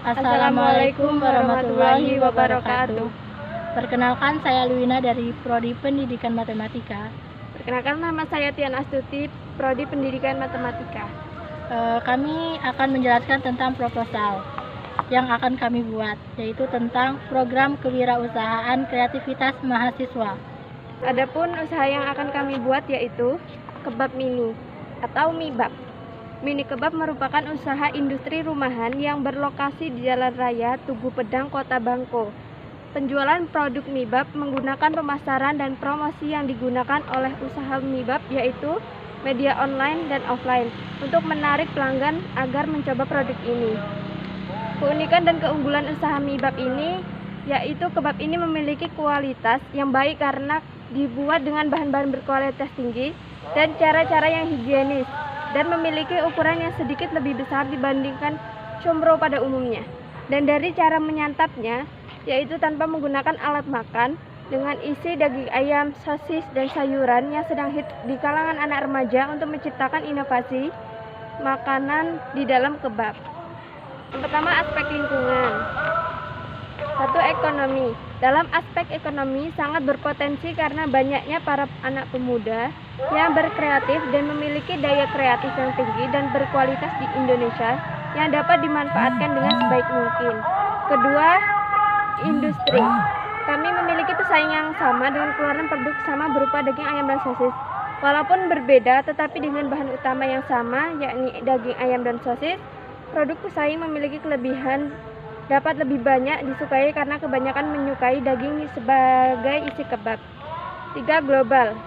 Assalamualaikum warahmatullahi wabarakatuh. Perkenalkan, saya Luina dari Prodi Pendidikan Matematika. Perkenalkan, nama saya Tian Astuti, Prodi Pendidikan Matematika. Kami akan menjelaskan tentang proposal yang akan kami buat, yaitu tentang program kewirausahaan kreativitas mahasiswa. Adapun usaha yang akan kami buat yaitu kebab mini atau mibab. Mini kebab merupakan usaha industri rumahan yang berlokasi di Jalan Raya Tugu Pedang, Kota Bangko. Penjualan produk mibab menggunakan pemasaran dan promosi yang digunakan oleh usaha mibab yaitu media online dan offline untuk menarik pelanggan agar mencoba produk ini. Keunikan dan keunggulan usaha mibab ini yaitu kebab ini memiliki kualitas yang baik karena dibuat dengan bahan-bahan berkualitas tinggi dan cara-cara yang higienis, dan memiliki ukuran yang sedikit lebih besar dibandingkan combro pada umumnya. Dan dari cara menyantapnya, yaitu tanpa menggunakan alat makan, dengan isi daging ayam, sosis, dan sayuran yang sedang hit di kalangan anak remaja untuk menciptakan inovasi makanan di dalam kebab. Yang pertama, aspek lingkungan. 1. Ekonomi. Dalam aspek ekonomi sangat berpotensi karena banyaknya para anak pemuda yang berkreatif dan memiliki daya kreatif yang tinggi dan berkualitas di Indonesia yang dapat dimanfaatkan dengan sebaik mungkin. Kedua, industri. Kami memiliki pesaing yang sama dengan keluaran produk sama berupa daging ayam dan sosis. Walaupun berbeda tetapi dengan bahan utama yang sama, yakni daging ayam dan sosis, produk pesaing memiliki kelebihan dapat lebih banyak disukai karena kebanyakan menyukai daging sebagai isi kebab. 3. Global.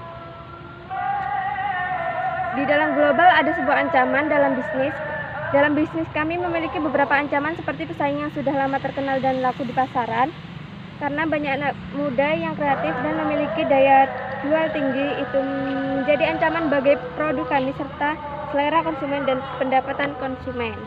Di dalam global ada sebuah ancaman dalam bisnis. Dalam bisnis kami memiliki beberapa ancaman seperti pesaing yang sudah lama terkenal dan laku di pasaran. Karena banyak anak muda yang kreatif dan memiliki daya jual tinggi, itu menjadi ancaman bagi produk kami serta selera konsumen dan pendapatan konsumen.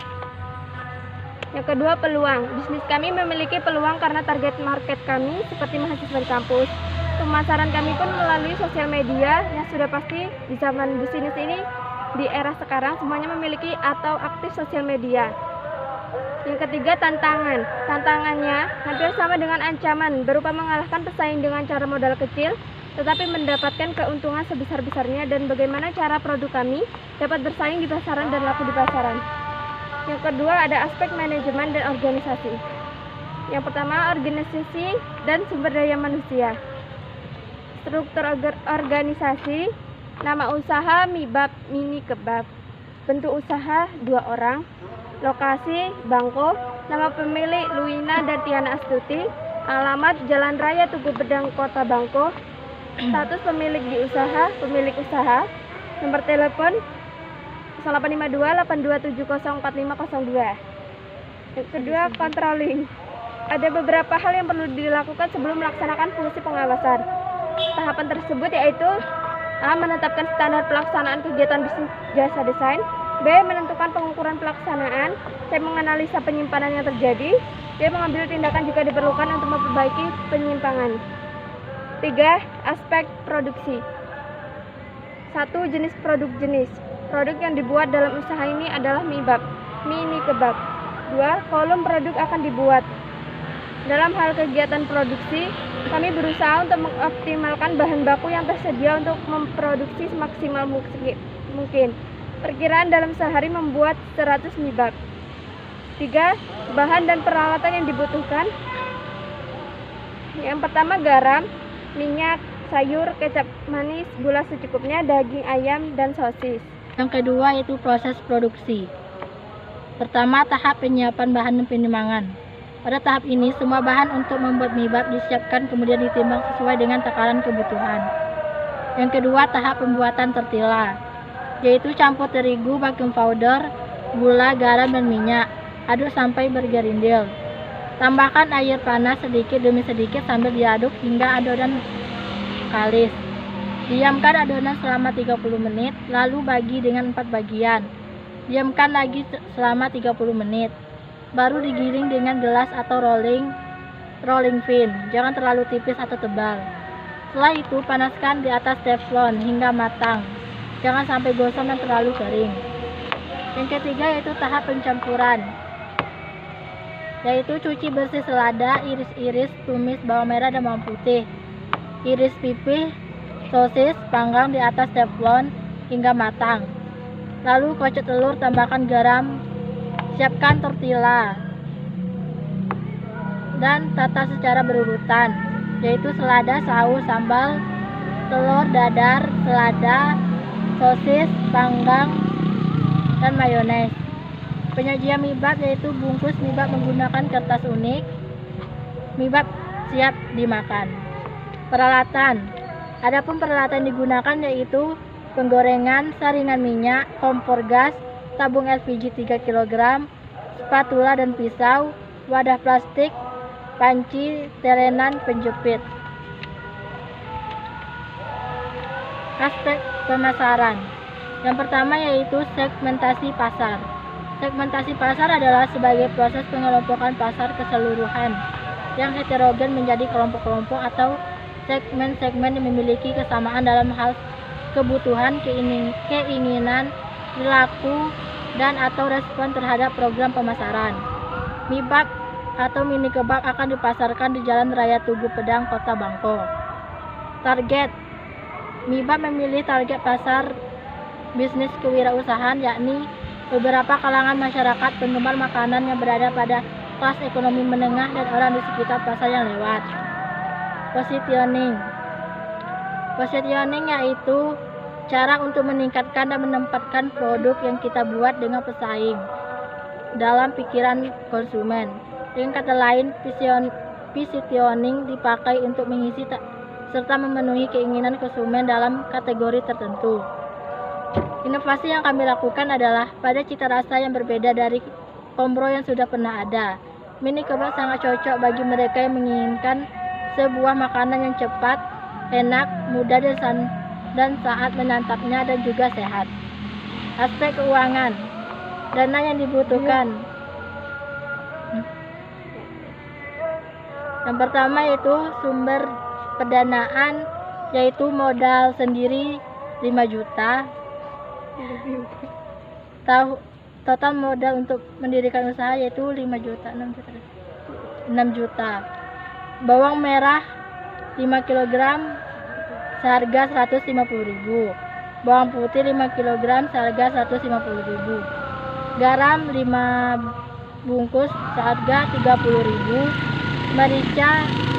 Yang kedua, peluang. Bisnis kami memiliki peluang karena target market kami seperti mahasiswa di kampus. Pemasaran kami pun melalui sosial media yang sudah pasti di zaman bisnis ini, di era sekarang semuanya memiliki atau aktif sosial media. Yang ketiga, tantangan. Tantangannya hampir sama dengan ancaman, berupa mengalahkan pesaing dengan cara modal kecil tetapi mendapatkan keuntungan sebesar-besarnya, dan bagaimana cara produk kami dapat bersaing di pasaran dan laku di pasaran. Yang kedua, ada aspek manajemen dan organisasi. Yang pertama, organisasi dan sumber daya manusia. Struktur organisasi. Nama usaha mibab mini kebab. Bentuk usaha 2 orang. Lokasi Bangko. Nama pemilik Luina dan Tiana Astuti. Alamat Jalan Raya Tugu Pedang, Kota Bangko. Status pemilik pemilik usaha. Nomor telepon 0852-8270-4502. Yang kedua, controlling. Ada beberapa hal yang perlu dilakukan sebelum melaksanakan fungsi pengawasan. Tahapan tersebut yaitu A. Menetapkan standar pelaksanaan kegiatan bisnis jasa desain. B. Menentukan pengukuran pelaksanaan. C. Menganalisa penyimpanan yang terjadi. D. Mengambil tindakan jika diperlukan untuk memperbaiki penyimpangan. 3. Aspek produksi. 1. Jenis produk. Produk yang dibuat dalam usaha ini adalah mibab, mini kebab. 2. Volume produk akan dibuat. Dalam hal kegiatan produksi, kami berusaha untuk mengoptimalkan bahan baku yang tersedia untuk memproduksi semaksimal mungkin. Perkiraan dalam sehari membuat 100 mibab. 3. Bahan dan peralatan yang dibutuhkan. Yang pertama, garam, minyak, sayur, kecap manis, gula secukupnya, daging ayam, dan sosis. Yang kedua yaitu proses produksi. Pertama, tahap penyiapan bahan dan penimbangan. Pada tahap ini, semua bahan untuk membuat mibab disiapkan kemudian ditimbang sesuai dengan takaran kebutuhan. Yang kedua, tahap pembuatan tortilla, yaitu campur terigu, baking powder, gula, garam, dan minyak. Aduk sampai bergerindil. Tambahkan air panas sedikit demi sedikit sambil diaduk hingga adonan kalis. Diamkan adonan selama 30 menit, lalu bagi dengan 4 bagian. Diamkan lagi selama 30 menit. Baru digiling dengan gelas atau rolling pin. Jangan terlalu tipis atau tebal. Setelah itu, panaskan di atas teflon hingga matang. Jangan sampai gosong dan terlalu kering. Yang ketiga yaitu tahap pencampuran. yaitu cuci bersih selada, iris-iris, tumis bawang merah dan bawang putih, iris pipih sosis, panggang di atas teflon hingga matang. Lalu kocok telur, tambahkan garam, siapkan tortilla dan tata secara berurutan, yaitu selada, saus, sambal, telur dadar, selada, sosis, panggang, dan mayones. Penyajian mibap yaitu bungkus mibap menggunakan kertas unik. Mibap siap dimakan. Peralatan. Adapun peralatan digunakan yaitu penggorengan, saringan minyak, kompor gas, tabung LPG 3 kg, spatula dan pisau, wadah plastik, panci, telenan, penjepit. Aspek pemasaran. Yang pertama yaitu segmentasi pasar. Segmentasi pasar adalah sebagai proses pengelompokan pasar keseluruhan yang heterogen menjadi kelompok-kelompok atau segmen-segmen yang memiliki kesamaan dalam hal kebutuhan, keinginan, perilaku, dan atau respon terhadap program pemasaran. Mibap atau mini kebab akan dipasarkan di Jalan Raya Tugu Pedang, Kota Bangko. Target. Mibap memilih target pasar bisnis kewirausahaan, yakni beberapa kalangan masyarakat penggemar makanan yang berada pada kelas ekonomi menengah dan orang di sekitar pasar yang lewat. Positioning yaitu cara untuk meningkatkan dan menempatkan produk yang kita buat dengan pesaing dalam pikiran konsumen. Dengan kata lain, positioning dipakai untuk mengisi serta memenuhi keinginan konsumen dalam kategori tertentu. Inovasi yang kami lakukan adalah pada cita rasa yang berbeda dari kompro yang sudah pernah ada. Mini kebab sangat cocok bagi mereka yang menginginkan sebuah makanan yang cepat, enak, mudah dan saat menyantapnya dan juga sehat. Aspek keuangan. Dana yang dibutuhkan. Yang pertama yaitu sumber pendanaan, yaitu modal sendiri 5 juta. Total modal untuk mendirikan usaha yaitu 6 juta. Bawang merah 5 kg seharga 150.000. Bawang putih 5 kg seharga 150.000. Garam 5 bungkus seharga 30.000. Merica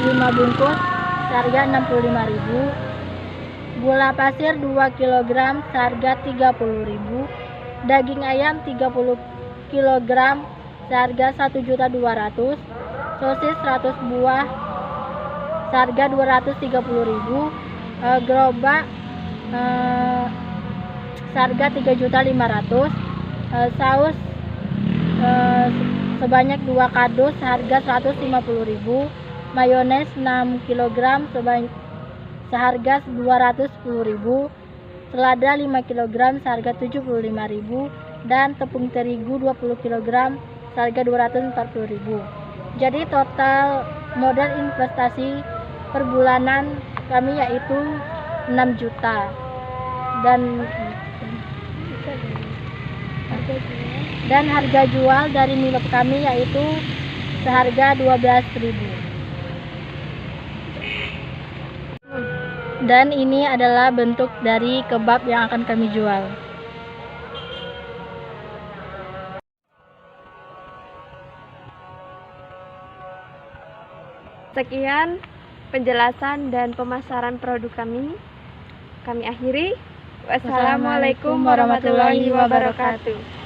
5 bungkus seharga 65.000. Gula pasir 2 kg seharga 30.000. Daging ayam 30 kg seharga 1.200.000. Sosis 100 buah seharga 230.000. Gerobak seharga 3.500.000. Saus sebanyak 2 kardus seharga 150.000. Mayones 6 kg seharga 210.000. Selada 5 kg seharga 75.000 dan tepung terigu 20 kg seharga 240.000. Jadi total modal investasi per bulanan kami yaitu 6 juta dan harga jual dari mibap kami yaitu seharga 12.000. Dan ini adalah bentuk dari kebab yang akan kami jual. Sekian penjelasan dan pemasaran produk kami. Kami akhiri. Wassalamualaikum warahmatullahi wabarakatuh.